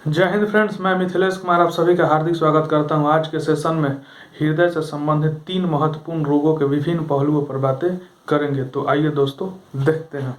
जय हिंद फ्रेंड्स, मैं मिथिलेश कुमार आप सभी का हार्दिक स्वागत करता हूं। आज के सेशन में हृदय से संबंधित 3 महत्वपूर्ण रोगों के विभिन्न पहलुओं पर बातें करेंगे। तो आइए दोस्तों देखते हैं।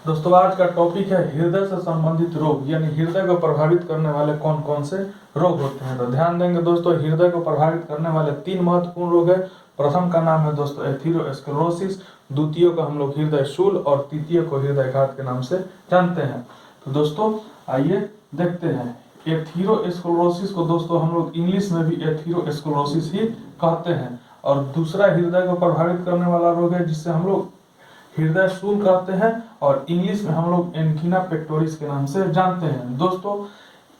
दोस्तों आज का टॉपिक है हृदय से संबंधित रोग, यानी हृदय को प्रभावित करने वाले कौन कौन से रोग होते हैं। तो ध्यान देंगे दोस्तों, हृदय को प्रभावित करने वाले 3 महत्वपूर्ण रोग है। प्रथम का नाम है दोस्तों एथेरोस्क्लेरोसिस, द्वितीय को हम लोग हृदय शूल और तृतीय को हृदयघात के नाम से जानते हैं। तो दोस्तों आइए देखते हैं। एथेरोस्क्लेरोसिस को दोस्तों हम लोग इंग्लिश में भी एथेरोस्क्लेरोसिस ही कहते हैं। और दूसरा हृदय को प्रभावित करने वाला रोग है जिससे हम लोग हृदय शूल कहते हैं और इंग्लिश में हम लोग एंजीना पेक्टोरिस के नाम से जानते हैं। दोस्तों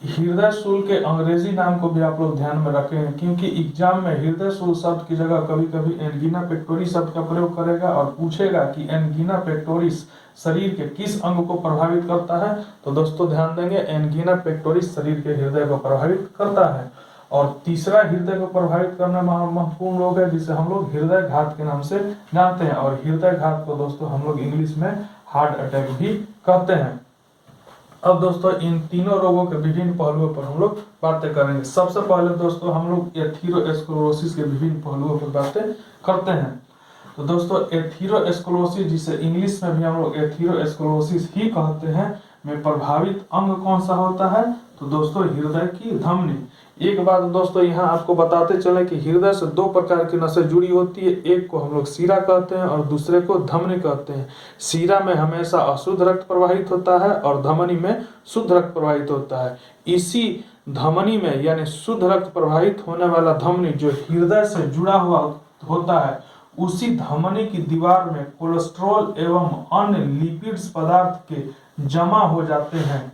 हृदय शूल के अंग्रेजी नाम को भी आप लोग ध्यान में रखें, क्योंकि एग्जाम में हृदय शूल शब्द की जगह कभी कभी एंजीना पेक्टोरिस शब्द का प्रयोग करेगा और पूछेगा कि एंजीना पेक्टोरिस शरीर के किस अंग को प्रभावित करता है। तो दोस्तों ध्यान देंगे, एंजीना पेक्टोरिस शरीर के हृदय को प्रभावित करता है। और तीसरा हृदय को प्रभावित करने वाला महत्वपूर्ण रोग है जिसे हम लोग हृदय घात के नाम से जानते हैं। और हृदय घात को दोस्तों हम लोग इंग्लिश में हार्ट अटैक भी कहते हैं। अब दोस्तों इन तीनों रोगों के विभिन्न पहलुओं पर हम लोग बातें करेंगे। सबसे पहले दोस्तों हम लोग एथेरोस्क्लेरोसिस के विभिन्न पहलुओं पर बातें करते हैं। तो दोस्तों एथेरोस्क्लेरोसिस, जिसे इंग्लिश में भी हम लोग एथेरोस्क्लेरोसिस ही कहते हैं, में प्रभावित अंग कौन सा होता है। तो दोस्तों हृदय की धमनी। एक बात दोस्तों यहाँ आपको बताते चले कि हृदय से 2 प्रकार की नसें जुड़ी होती है। एक को हम लोग शिरा कहते हैं और दूसरे को धमनी कहते हैं। शिरा में हमेशा अशुद्ध रक्त प्रवाहित होता है और धमनी में शुद्ध रक्त प्रवाहित होता है। इसी धमनी में यानी शुद्ध रक्त प्रवाहित होने वाला धमनी जो हृदय से जुड़ा हुआ होता है, उसी धमनी की दीवार में कोलेस्ट्रॉल एवं अन्य लिपिड्स पदार्थ के जमा हो जाते हैं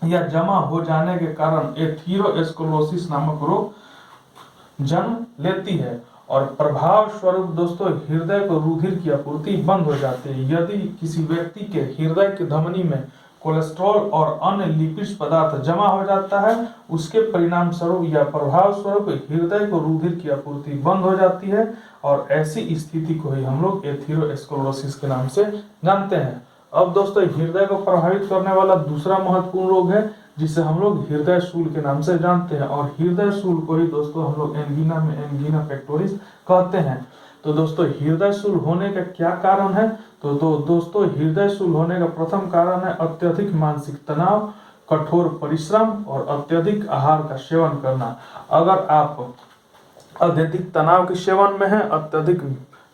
या जमा हो जाने के कारण एथेरोस्क्लेरोसिस नामक रोग जन्म लेती है। और प्रभाव स्वरूप दोस्तों हृदय को रुधिर की आपूर्ति बंद हो जाती है। यदि किसी व्यक्ति के हृदय की धमनी में कोलेस्ट्रॉल और अन्य लिपिड्स पदार्थ जमा हो जाता है, उसके परिणाम स्वरूप या प्रभाव स्वरूप हृदय को रुधिर की आपूर्ति बंद हो जाती है और ऐसी स्थिति को ही हम लोग एथेरोस्क्लेरोसिस के नाम से जानते हैं। अब दोस्तों हृदय को प्रभावित करने वाला दूसरा महत्वपूर्ण रोग है जिसे हम लोग हृदय शूल के नाम से जानते हैं। और हृदय शूल को ही दोस्तों हम लोग एंजीना पेक्टोरिस कहते हैं। तो दोस्तों हृदय शूल होने का क्या कारण है। तो दोस्तों हृदय शूल होने का प्रथम कारण है अत्यधिक मानसिक तनाव, कठोर परिश्रम और अत्यधिक आहार का सेवन करना। अगर आप अत्यधिक तनाव के सेवन में है, अत्यधिक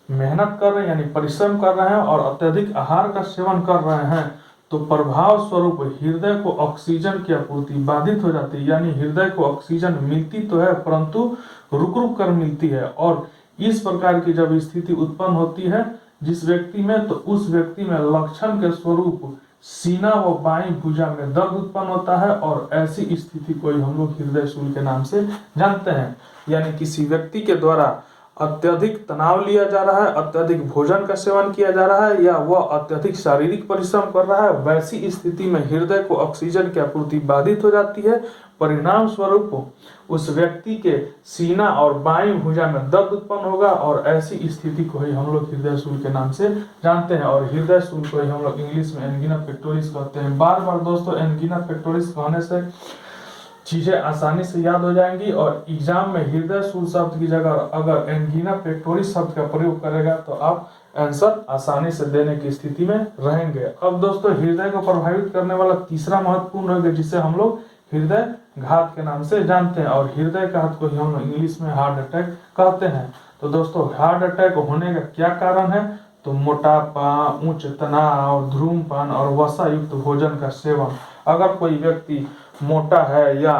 मेहनत कर रहे हैं यानी परिश्रम कर रहे हैं और अत्यधिक आहार का सेवन कर रहे हैं, तो प्रभाव स्वरूप हृदय को ऑक्सीजन की आपूर्ति बाधित हो जाती है। यानी हृदय को ऑक्सीजन मिलती तो है परंतु रुक रुक कर मिलती है। और इस प्रकार की जब स्थिति उत्पन्न होती है जिस व्यक्ति में, तो उस व्यक्ति में लक्षण के स्वरूप सीना व बाईं भुजा में दर्द उत्पन्न होता है और ऐसी स्थिति को हम लोग हृदय शूल के नाम से जानते हैं। यानी किसी व्यक्ति के द्वारा अत्यधिक तनाव लिया जा रहा है, अत्यधिक भोजन का सेवन किया जा रहा है या वह अत्यधिक शारीरिक परिश्रम कर रहा है, वैसी स्थिति में हृदय को ऑक्सीजन की आपूर्ति बाधित हो जाती है। परिणाम स्वरूप उस व्यक्ति के सीना और बाईं भुजा में दर्द उत्पन्न होगा और ऐसी स्थिति को ही हम लोग हृदय शूल के नाम से जानते हैं। और हृदय शूल को ही हम लोग इंग्लिश में एंजीना पेक्टोरिस कहते हैं। बार बार दोस्तों एंजीना पेक्टोरिस कहने से चीजें आसानी से याद हो जाएंगी और एग्जाम में हृदय शूल शब्द की जगह अगर एंजीना पेक्टोरिस शब्द का प्रयोग करेगा तो आप आंसर आसानी से देने की स्थिति में रहेंगे। अब दोस्तों हृदय को प्रभावित करने वाला तीसरा महत्वपूर्ण रोग है जिसे हम लोग हृदय घात के नाम से जानते हैं। और हृदय घात को ही हम लोग इंग्लिश में हार्ट अटैक कहते हैं। तो दोस्तों हार्ट अटैक होने का क्या कारण है। तो मोटापा, उच्च तनाव, धूम्रपान और वसा युक्त भोजन का सेवन। अगर कोई व्यक्ति मोटा है या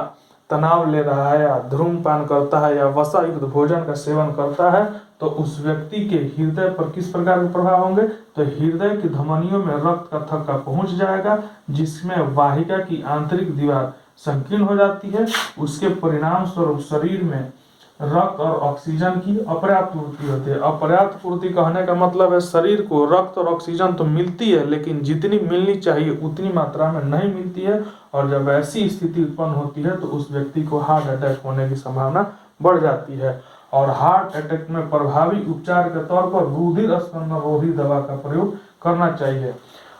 तनाव ले रहा है या धूम्रपान करता है या वसा युक्त भोजन का सेवन करता है, तो उस व्यक्ति के हृदय पर किस प्रकार के प्रभाव होंगे। तो हृदय की धमनियों में रक्त का थक्का पहुंच जाएगा जिसमें वाहिका की आंतरिक दीवार संकीर्ण हो जाती है। उसके परिणाम स्वरूप शरीर में रक्त और ऑक्सीजन की अपर्याप्त पूर्ति होती है। अपर्याप्त पूर्ति कहने का मतलब है शरीर को रक्त और ऑक्सीजन तो मिलती है लेकिन जितनी मिलनी चाहिए उतनी मात्रा में नहीं मिलती है। और जब ऐसी स्थिति उत्पन्न होती है तो उस व्यक्ति को हार्ट अटैक होने की संभावना बढ़ जाती है। और हार्ट अटैक में प्रभावी उपचार के तौर पर रुधिर स्कंदन रोधी दवा का प्रयोग करना चाहिए।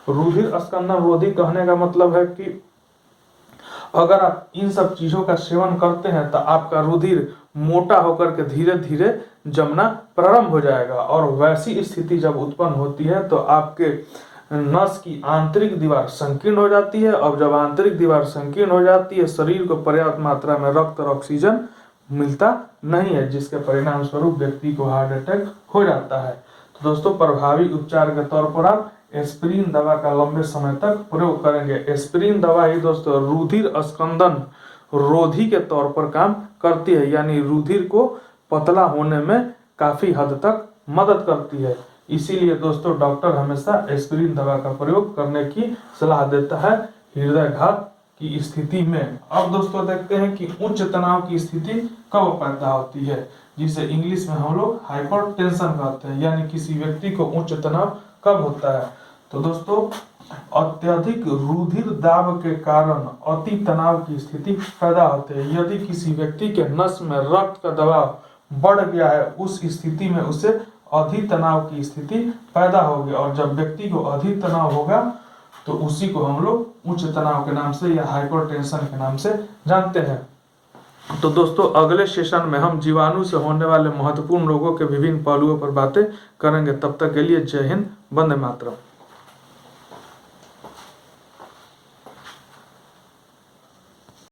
रुधिर स्कंदन रोधी कहने का मतलब है कि अगर आप इन सब चीजों का सेवन करते हैं तो आपका रुधिर मोटा होकर के धीरे धीरे जमना प्रारंभ हो जाएगा, और वैसी स्थिति जब उत्पन्न होती है तो आपके नस की आंतरिक दीवार संकीर्ण हो जाती है, और जब आंतरिक दीवार संकीर्ण हो जाती है शरीर को पर्याप्त मात्रा में रक्त और ऑक्सीजन मिलता नहीं है, जिसके परिणाम स्वरूप व्यक्ति को हार्ट अटैक हो जाता है। तो दोस्तों, प्रभावी उपचार के तौर पर आप एस्पिरिन दवा का लंबे समय तक प्रयोग करेंगे। एस्पिरिन दवा ही दोस्तों रुधिर स्कंदन रोधी के तौर पर काम करती है, यानी रुधिर को पतला होने में काफी हद तक मदद करती है। इसीलिए दोस्तों डॉक्टर हमेशा एस्पिरिन दवा का प्रयोग करने की सलाह देता है हृदयघात की स्थिति में। अब दोस्तों देखते हैं कि उच्च तनाव की स्थिति कब पैदा होती है, जिसे इंग्लिश में हम लोग हाइपरटेंशन कहते हैं, यानी किसी व्यक्ति को उच्च तनाव कब होता है। तो दोस्तों, अत्यधिक रुधिर दाब के कारण अति तनाव की स्थिति पैदा होती है। यदि किसी व्यक्ति के नस में रक्त का दबाव बढ़ गया है, उस स्थिति में उसे अधिक तनाव की स्थिति पैदा होगी, और जब व्यक्ति को अधिक तनाव होगा तो उसी को हम लोग उच्च तनाव के नाम से या हाइपरटेंशन के नाम से जानते हैं। तो दोस्तों, अगले सेशन में हम जीवाणु से होने वाले महत्वपूर्ण रोगों के विभिन्न पहलुओं पर बातें करेंगे। तब तक के लिए जय हिंद, वंदे मातरम।